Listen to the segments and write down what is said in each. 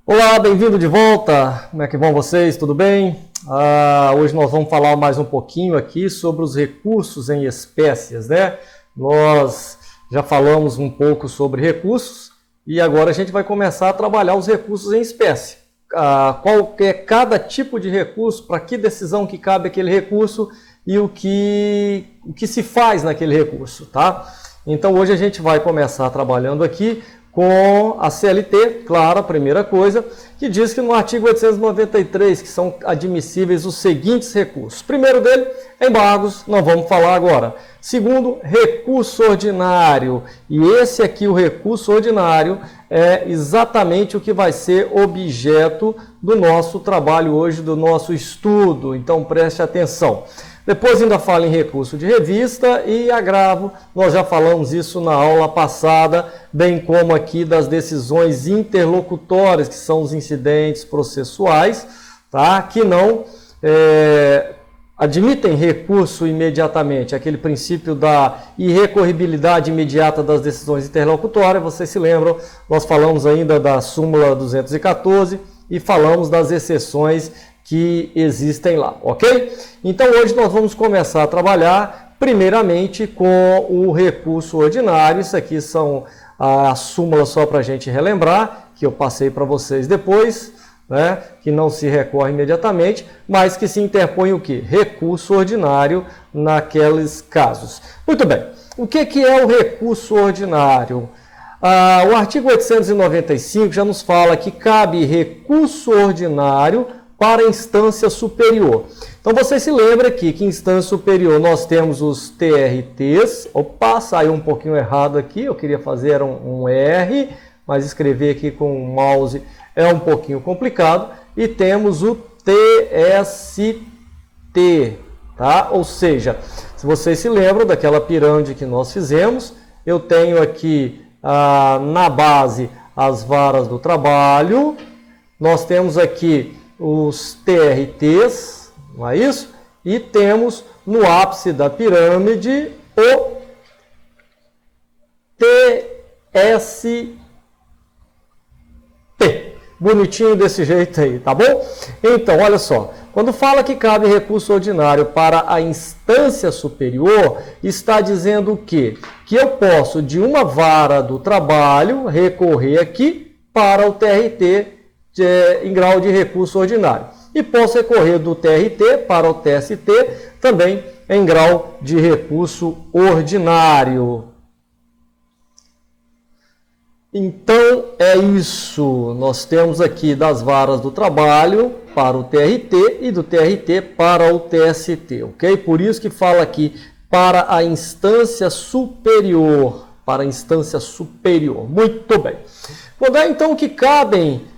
Olá, bem-vindo de volta. Como é que vão vocês? Tudo bem? Hoje nós vamos falar mais um pouquinho aqui sobre os recursos em espécies, né? Nós já falamos um pouco sobre recursos e agora a gente vai começar a trabalhar os recursos em espécie. Qual é cada tipo de recurso, para que decisão que cabe aquele recurso e o que se faz naquele recurso, tá? Então hoje a gente vai começar trabalhando aqui com a CLT, claro, a primeira coisa, que diz que no artigo 893 que são admissíveis os seguintes recursos. Primeiro dele, embargos, não vamos falar agora. Segundo, recurso ordinário. E esse aqui, o recurso ordinário, é exatamente o que vai ser objeto do nosso trabalho hoje, do nosso estudo. Então preste atenção. Depois ainda fala em recurso de revista e agravo, nós já falamos isso na aula passada, bem como aqui das decisões interlocutórias, que são os incidentes processuais, tá? Que não admitem recurso imediatamente, aquele princípio da irrecorribilidade imediata das decisões interlocutórias. Vocês se lembram, nós falamos ainda da súmula 214 e falamos das exceções que existem lá, ok? Então hoje nós vamos começar a trabalhar primeiramente com o recurso ordinário. Isso aqui são a súmula só para a gente relembrar, que eu passei para vocês depois, né? Que não se recorre imediatamente, mas que se interpõe o quê? Recurso ordinário naqueles casos. Muito bem, o que é o recurso ordinário? O artigo 895 já nos fala que cabe recurso ordinário para instância superior. Então você se lembra aqui que em instância superior nós temos os TRTs. Opa, saiu um pouquinho errado aqui, eu queria fazer um R, mas escrever aqui com o mouse é um pouquinho complicado. E temos o TST, tá? Ou seja, se vocês se lembram daquela pirâmide que nós fizemos, eu tenho aqui na base as varas do trabalho, nós temos aqui os TRTs, não é isso? E temos no ápice da pirâmide o TST. Bonitinho desse jeito aí, tá bom? Então, olha só, quando fala que cabe recurso ordinário para a instância superior, está dizendo o quê? Que eu posso, de uma vara do trabalho, recorrer aqui para o TRT em grau de recurso ordinário. E posso recorrer do TRT para o TST também em grau de recurso ordinário. Então é isso. Nós temos aqui das varas do trabalho para o TRT e do TRT para o TST, ok? Por isso que fala aqui para a instância superior. Para a instância superior. Muito bem. Quando é então que cabem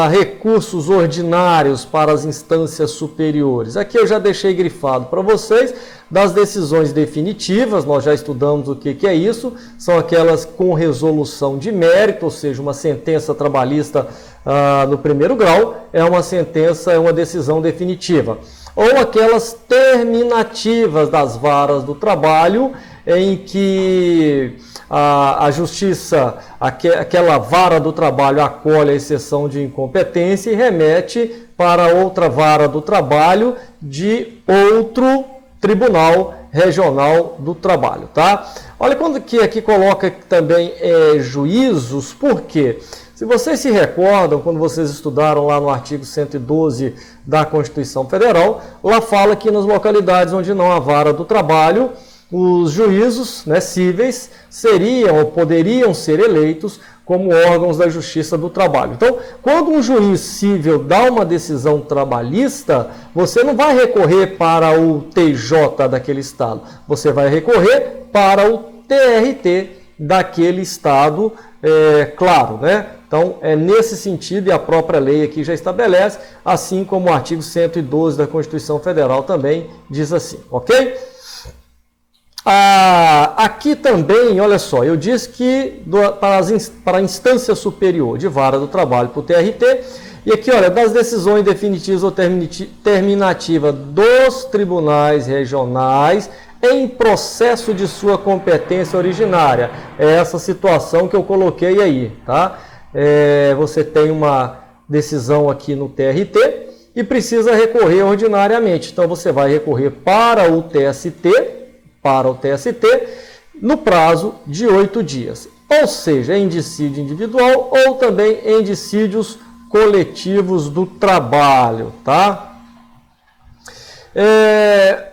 recursos ordinários para as instâncias superiores? Aqui eu já deixei grifado para vocês das decisões definitivas. Nós já estudamos o que é isso, são aquelas com resolução de mérito, ou seja, uma sentença trabalhista no primeiro grau é uma sentença, é uma decisão definitiva. Ou aquelas terminativas das varas do trabalho, em que a justiça, aquela vara do trabalho, acolhe a exceção de incompetência e remete para outra vara do trabalho de outro tribunal regional do trabalho, tá? Olha quando que aqui coloca também juízos, por quê? Se vocês se recordam, quando vocês estudaram lá no artigo 112 da Constituição Federal, lá fala que nas localidades onde não há vara do trabalho, os juízos, né, cíveis seriam ou poderiam ser eleitos como órgãos da Justiça do Trabalho. Então, quando um juiz cível dá uma decisão trabalhista, você não vai recorrer para o TJ daquele estado, você vai recorrer para o TRT daquele estado, claro, né? Então, é nesse sentido, e a própria lei aqui já estabelece, assim como o artigo 112 da Constituição Federal também diz assim, ok? Aqui também, olha só, eu disse que para a instância superior de vara do trabalho para o TRT, e aqui, olha, das decisões definitivas ou terminativas dos tribunais regionais em processo de sua competência originária. É essa situação que eu coloquei aí, tá? Você tem uma decisão aqui no TRT e precisa recorrer ordinariamente. Então você vai recorrer para o TST, no prazo de 8 dias. Ou seja, em dissídio individual ou também em dissídios coletivos do trabalho, tá?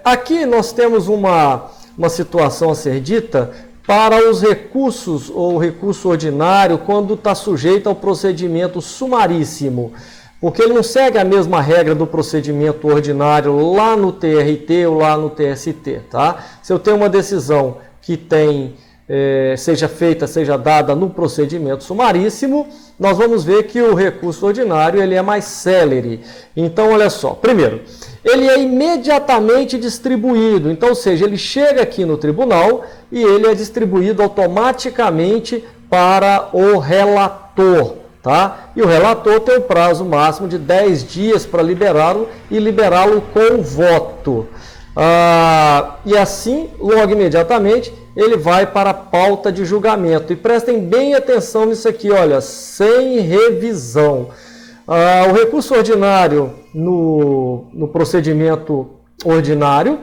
Aqui nós temos uma situação a ser dita para os recursos ou recurso ordinário quando está sujeito ao procedimento sumaríssimo, porque ele não segue a mesma regra do procedimento ordinário lá no TRT ou lá no TST, tá? Se eu tenho uma decisão que seja dada no procedimento sumaríssimo, nós vamos ver que o recurso ordinário ele é mais célere. Então, olha só, primeiro, ele é imediatamente distribuído, então, ou seja, ele chega aqui no tribunal e ele é distribuído automaticamente para o relator, tá? E o relator tem um prazo máximo de 10 dias para liberá-lo e liberá-lo com voto. E assim, logo imediatamente, ele vai para a pauta de julgamento. E prestem bem atenção nisso aqui, olha, sem revisão. O recurso ordinário no procedimento ordinário,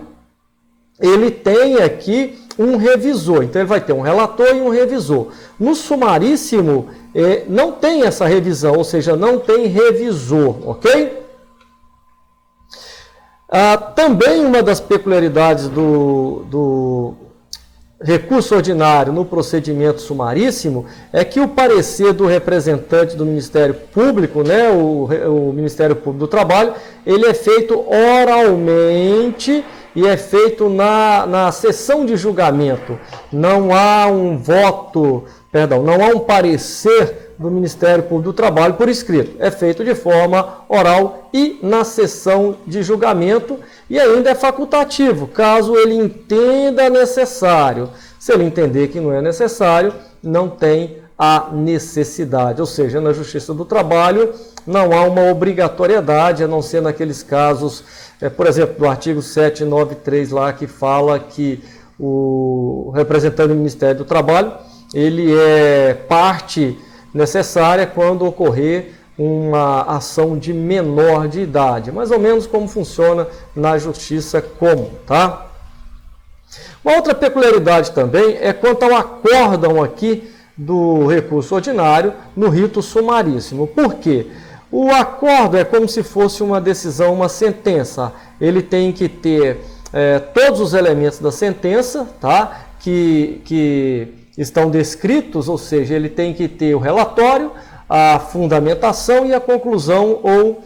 ele tem aqui um revisor. Então, ele vai ter um relator e um revisor. No sumaríssimo, não tem essa revisão, ou seja, não tem revisor, ok? Também uma das peculiaridades do recurso ordinário no procedimento sumaríssimo é que o parecer do representante do Ministério Público, né, o Ministério Público do Trabalho, ele é feito oralmente e é feito na sessão de julgamento. Não há um parecer do Ministério Público do Trabalho por escrito. É feito de forma oral e na sessão de julgamento e ainda é facultativo, caso ele entenda necessário. Se ele entender que não é necessário, não tem a necessidade. Ou seja, na Justiça do Trabalho não há uma obrigatoriedade, a não ser naqueles casos, por exemplo, do artigo 793 lá, que fala que o representante do Ministério do Trabalho, ele é parte necessária quando ocorrer uma ação de menor de idade, mais ou menos como funciona na justiça comum, tá? Uma outra peculiaridade também é quanto ao acórdão aqui do recurso ordinário no rito sumaríssimo. Por quê? O acórdão é como se fosse uma decisão, uma sentença. Ele tem que ter todos os elementos da sentença, tá? Que estão descritos, ou seja, ele tem que ter o relatório, a fundamentação e a conclusão ou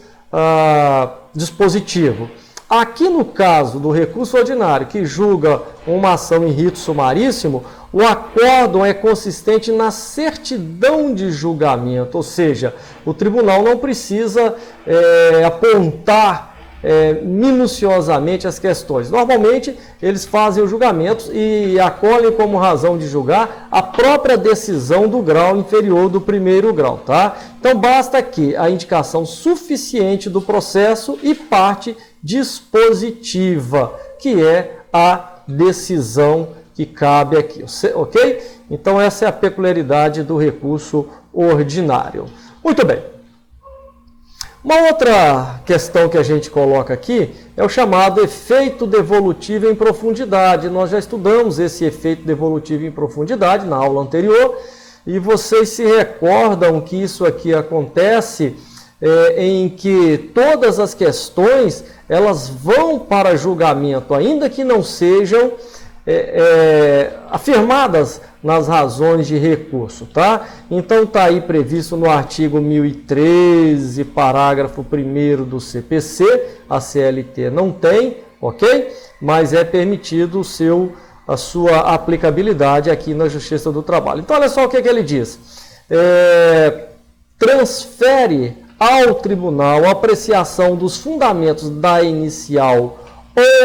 dispositivo. Aqui no caso do recurso ordinário, que julga uma ação em rito sumaríssimo, o acórdão é consistente na certidão de julgamento, ou seja, o tribunal não precisa apontar minuciosamente as questões. Normalmente, eles fazem os julgamentos e acolhem como razão de julgar a própria decisão do grau inferior do primeiro grau, tá? Então, basta aqui a indicação suficiente do processo e parte dispositiva, que é a decisão que cabe aqui, ok? Então, essa é a peculiaridade do recurso ordinário. Muito bem. Uma outra questão que a gente coloca aqui é o chamado efeito devolutivo em profundidade. Nós já estudamos esse efeito devolutivo em profundidade na aula anterior e vocês se recordam que isso aqui acontece em que todas as questões elas vão para julgamento, ainda que não sejam afirmadas nas razões de recurso, tá? Então está aí previsto no artigo 1013, parágrafo 1º do CPC, a CLT não tem, ok? Mas é permitido a sua aplicabilidade aqui na Justiça do Trabalho. Então olha só o que ele diz. Transfere ao tribunal a apreciação dos fundamentos da inicial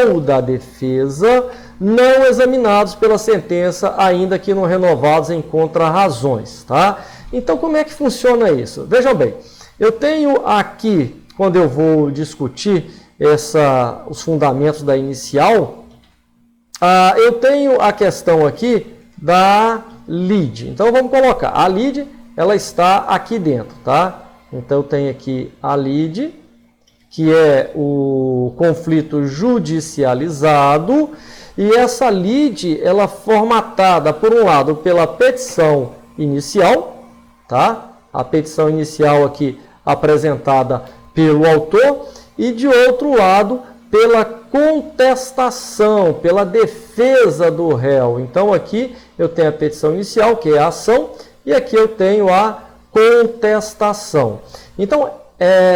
ou da defesa, não examinados pela sentença, ainda que não renovados em contrarrazões, tá? Então, como é que funciona isso? Vejam bem, eu tenho aqui, quando eu vou discutir os fundamentos da inicial, eu tenho a questão aqui da lide. Então, vamos colocar, a lide, ela está aqui dentro, tá? Então eu tenho aqui a lide, que é o conflito judicializado, e essa lide, ela é formatada, por um lado, pela petição inicial, tá? A petição inicial aqui apresentada pelo autor, e de outro lado, pela contestação, pela defesa do réu. Então aqui eu tenho a petição inicial, que é a ação, e aqui eu tenho a contestação. Então,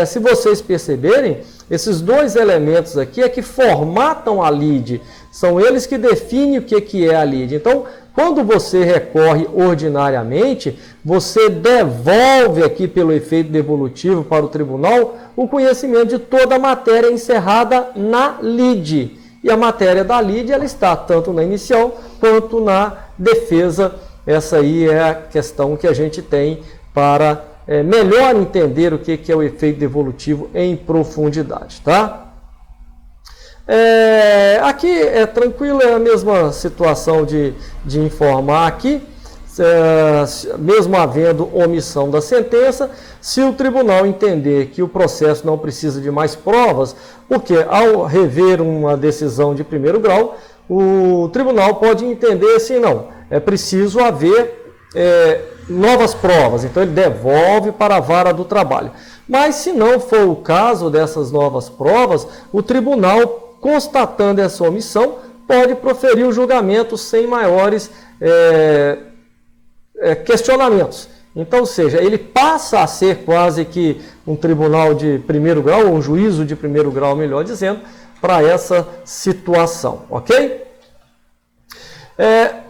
se vocês perceberem, esses dois elementos aqui é que formatam a lide, são eles que definem o que é a lide. Então, quando você recorre ordinariamente, você devolve aqui pelo efeito devolutivo para o tribunal o conhecimento de toda a matéria encerrada na lide. E a matéria da lide, ela está tanto na inicial quanto na defesa. Essa aí é a questão que a gente tem para melhor entender o que é o efeito devolutivo em profundidade, tá? Aqui é tranquilo, é a mesma situação de informar aqui, mesmo havendo omissão da sentença, se o tribunal entender que o processo não precisa de mais provas, porque ao rever uma decisão de primeiro grau, o tribunal pode entender assim, não, é preciso haver novas provas, então ele devolve para a vara do trabalho. Mas se não for o caso dessas novas provas, o tribunal, constatando essa omissão, pode proferir o julgamento sem maiores questionamentos. Então, ou seja, ele passa a ser quase que um tribunal de primeiro grau, um juízo de primeiro grau, melhor dizendo, para essa situação, ok?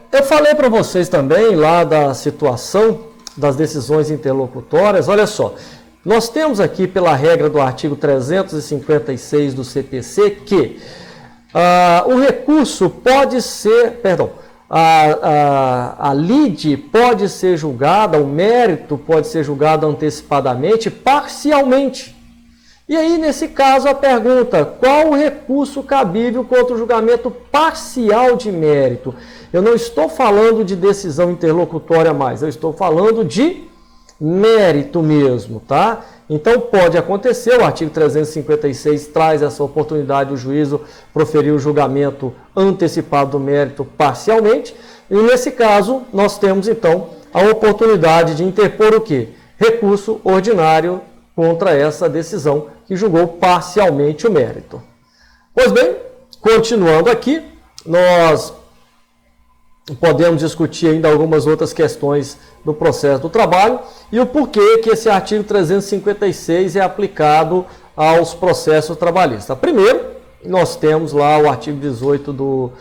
Eu falei para vocês também lá da situação das decisões interlocutórias. Olha só, nós temos aqui pela regra do artigo 356 do CPC que o recurso pode ser, a lide pode ser julgada, o mérito pode ser julgado antecipadamente, parcialmente. E aí, nesse caso, a pergunta, qual o recurso cabível contra o julgamento parcial de mérito? Eu não estou falando de decisão interlocutória mais, eu estou falando de mérito mesmo, tá? Então pode acontecer, o artigo 356 traz essa oportunidade do juízo proferir o julgamento antecipado do mérito parcialmente, e nesse caso nós temos então a oportunidade de interpor o quê? Recurso ordinário contra essa decisão que julgou parcialmente o mérito. Pois bem, continuando aqui, nós podemos discutir ainda algumas outras questões do processo do trabalho e o porquê que esse artigo 356 é aplicado aos processos trabalhistas. Primeiro, nós temos lá o artigo 18 do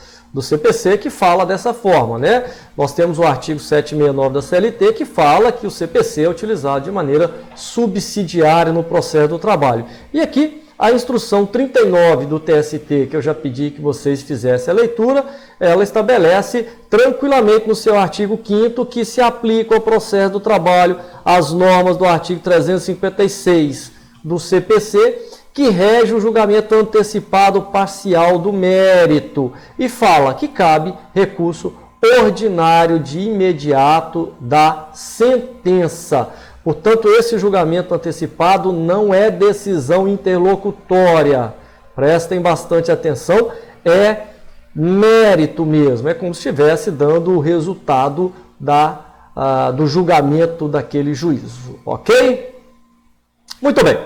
CPC que fala dessa forma, né? Nós temos o artigo 769 da CLT que fala que o CPC é utilizado de maneira subsidiária no processo do trabalho. E aqui a instrução 39 do TST, que eu já pedi que vocês fizessem a leitura, ela estabelece tranquilamente no seu artigo 5º que se aplica ao processo do trabalho as normas do artigo 356 do CPC, que rege o julgamento antecipado parcial do mérito e fala que cabe recurso ordinário de imediato da sentença. Portanto, esse julgamento antecipado não é decisão interlocutória. Prestem bastante atenção, é mérito mesmo. É como se estivesse dando o resultado do julgamento daquele juízo. Ok? Muito bem.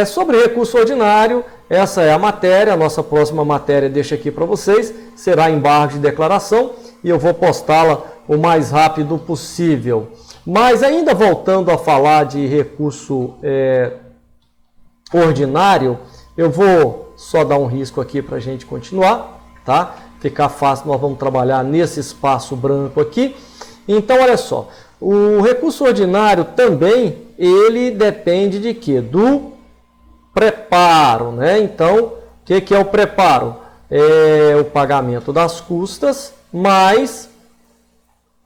Sobre recurso ordinário, essa é a matéria. A nossa próxima matéria, deixo aqui para vocês, será embargo de declaração e eu vou postá-la o mais rápido possível. Mas ainda voltando a falar de recurso ordinário, eu vou só dar um risco aqui para a gente continuar, tá? Ficar fácil, nós vamos trabalhar nesse espaço branco aqui. Então, olha só, o recurso ordinário também, ele depende de quê? Do preparo, né? Então, o que é o preparo? É o pagamento das custas, mais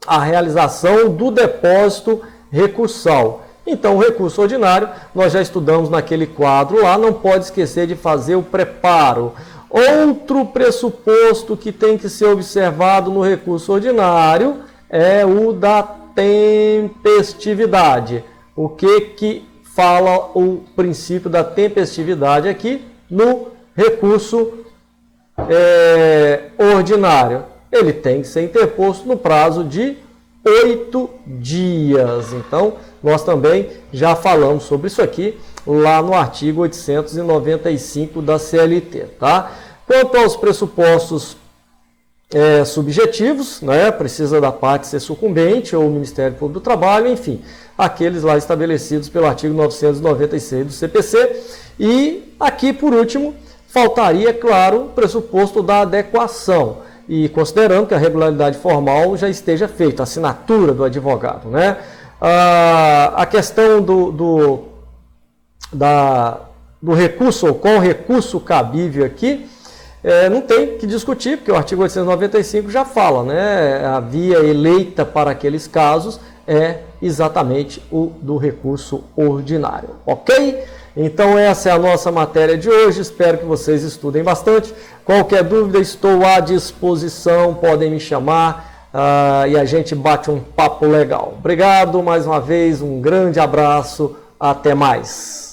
a realização do depósito recursal. Então, o recurso ordinário, nós já estudamos naquele quadro lá, não pode esquecer de fazer o preparo. Outro pressuposto que tem que ser observado no recurso ordinário é o da tempestividade. O que fala o princípio da tempestividade aqui no recurso ordinário. Ele tem que ser interposto no prazo de 8 dias. Então, nós também já falamos sobre isso aqui lá no artigo 895 da CLT, tá? Quanto aos pressupostos subjetivos, né, precisa da parte ser sucumbente ou o Ministério Público do Trabalho, enfim, aqueles lá estabelecidos pelo artigo 996 do CPC. E aqui, por último, faltaria, claro, o pressuposto da adequação, e considerando que a regularidade formal já esteja feita, a assinatura do advogado, né? A questão do recurso, ou qual recurso cabível aqui, não tem que discutir, porque o artigo 895 já fala, né? A via eleita para aqueles casos é exatamente o do recurso ordinário, ok? Então essa é a nossa matéria de hoje, espero que vocês estudem bastante. Qualquer dúvida, estou à disposição, podem me chamar e a gente bate um papo legal. Obrigado mais uma vez, um grande abraço, até mais.